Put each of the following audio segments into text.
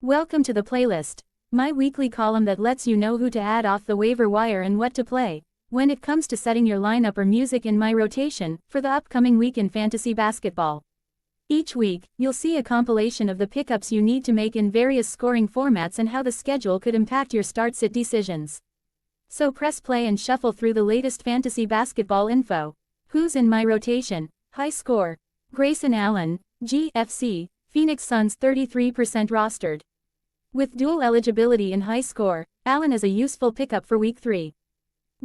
Welcome to the playlist, my weekly column that lets you know who to add off the waiver wire and what to play when it comes to setting your lineup or music in my rotation for the upcoming week in fantasy basketball. Each week, you'll see a compilation of the pickups you need to make in various scoring formats and how the schedule could impact your start-sit decisions. So press play and shuffle through the latest fantasy basketball info. Who's in my rotation? High score. Grayson Allen, GFC, Phoenix Suns 33% rostered. With dual eligibility in high score, Allen is a useful pickup for week 3.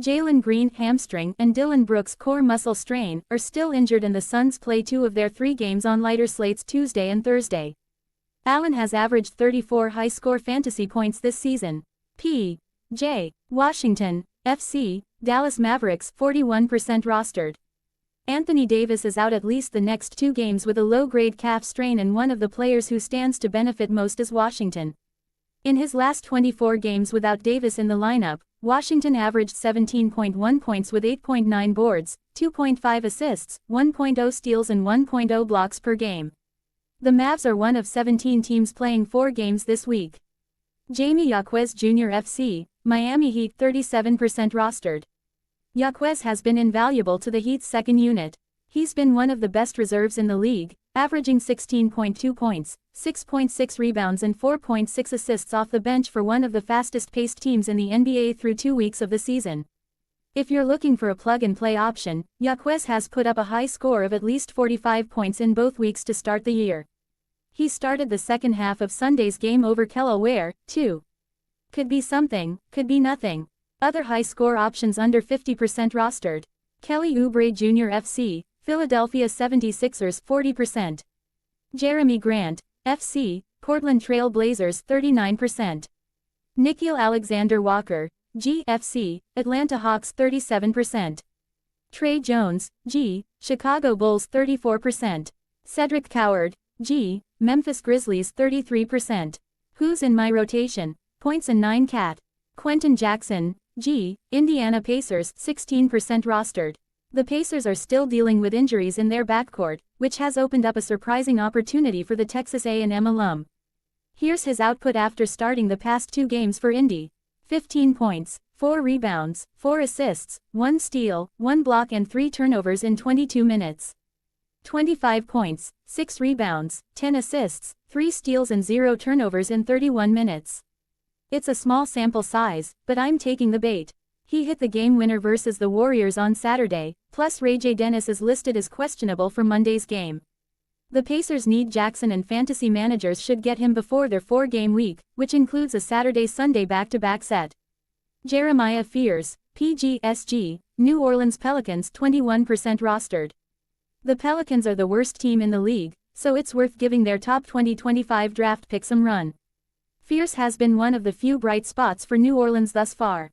Jalen Green, hamstring, and Dylan Brooks, core muscle strain, are still injured and the Suns play 2 of their 3 games on lighter slates Tuesday and Thursday. Allen has averaged 34 high-score fantasy points this season. P.J. Washington, FC, Dallas Mavericks 41% rostered. Anthony Davis is out at least the next 2 games with a low-grade calf strain, and one of the players who stands to benefit most is Washington. In his last 24 games without Davis in the lineup, Washington averaged 17.1 points with 8.9 boards, 2.5 assists, 1.0 steals and 1.0 blocks per game. The Mavs are one of 17 teams playing 4 games this week. Jamie Jaquez Jr. FC, Miami Heat 37% rostered. Jaquez has been invaluable to the Heat's second unit. He's been one of the best reserves in the league, averaging 16.2 points, 6.6 rebounds and 4.6 assists off the bench for one of the fastest-paced teams in the NBA through 2 weeks of the season. If you're looking for a plug-and-play option, Jaquez has put up a high score of at least 45 points in both weeks to start the year. He started the second half of Sunday's game over Delaware, too. Could be something, could be nothing. Other high-score options under 50% rostered. Kelly Oubre Jr. FC, Philadelphia 76ers 40%. Jeremy Grant, FC, Portland Trail Blazers 39%. Nickeil Alexander-Walker, GFC, Atlanta Hawks 37%. Trey Jones, G, Chicago Bulls 34%. Cedric Coward, G, Memphis Grizzlies 33%. Who's in my rotation? Points and 9 cat. Quentin Jackson, G, Indiana Pacers 16% rostered. The Pacers are still dealing with injuries in their backcourt, which has opened up a surprising opportunity for the Texas A&M alum. Here's his output after starting the past 2 games for Indy. 15 points, 4 rebounds, 4 assists, 1 steal, 1 block and 3 turnovers in 22 minutes. 25 points, 6 rebounds, 10 assists, 3 steals and 0 turnovers in 31 minutes. It's a small sample size, but I'm taking the bait. He hit the game winner versus the Warriors on Saturday, plus Ray J. Dennis is listed as questionable for Monday's game. The Pacers need Jackson and fantasy managers should get him before their 4-game week, which includes a Saturday-Sunday back-to-back set. Jeremiah Fears, PGSG, New Orleans Pelicans 21% rostered. The Pelicans are the worst team in the league, so it's worth giving their top 2025 draft pick some run. Fears has been one of the few bright spots for New Orleans thus far.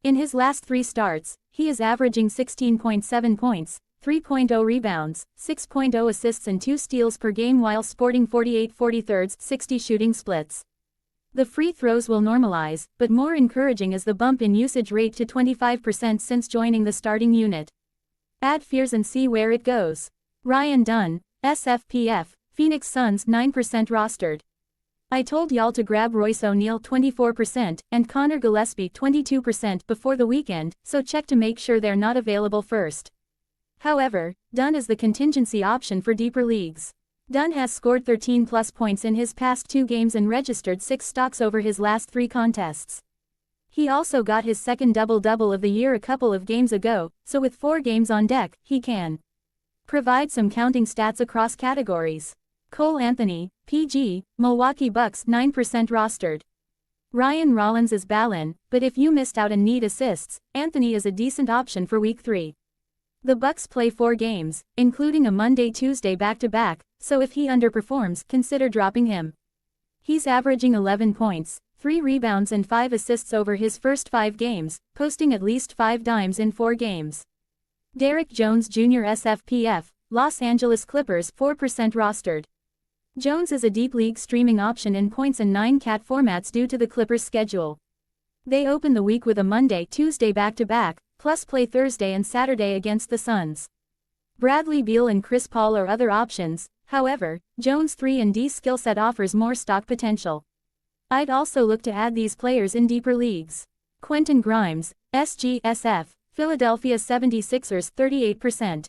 In his last 3 starts, he is averaging 16.7 points, 3.0 rebounds, 6.0 assists and 2 steals per game while sporting 48/43, 60 shooting splits. The free throws will normalize, but more encouraging is the bump in usage rate to 25% since joining the starting unit. Add Fears and see where it goes. Ryan Dunn, SFPF, Phoenix Suns 9% rostered. I told y'all to grab Royce O'Neal 24% and Connor Gillespie 22% before the weekend, so check to make sure they're not available first. However, Dunn is the contingency option for deeper leagues. Dunn has scored 13+ points in his past 2 games and registered 6 stocks over his last 3 contests. He also got his second double-double of the year a couple of games ago, so with 4 games on deck, he can provide some counting stats across categories. Cole Anthony, PG, Milwaukee Bucks 9% rostered. Ryan Rollins is ballin', but if you missed out and need assists, Anthony is a decent option for week 3. The Bucks play 4 games, including a Monday-Tuesday back-to-back, so if he underperforms, consider dropping him. He's averaging 11 points, 3 rebounds and 5 assists over his first 5 games, posting at least 5 dimes in 4 games. Derrick Jones Jr. SFPF, Los Angeles Clippers 4% rostered. Jones is a deep league streaming option in points and 9 cat formats due to the Clippers' schedule. They open the week with a Monday-Tuesday back-to-back, plus play Thursday and Saturday against the Suns. Bradley Beal and Chris Paul are other options, however, Jones' 3-and-D skill set offers more stock potential. I'd also look to add these players in deeper leagues. Quentin Grimes, SGSF, Philadelphia 76ers 38%.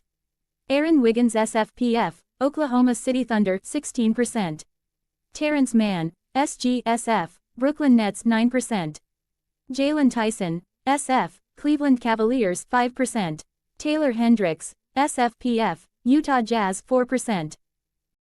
Aaron Wiggins SFPF, Oklahoma City Thunder 16%. Terrence Mann, SGSF, Brooklyn Nets 9%. Jalen Tyson, SF, Cleveland Cavaliers 5%. Taylor Hendricks, SFPF, Utah Jazz 4%.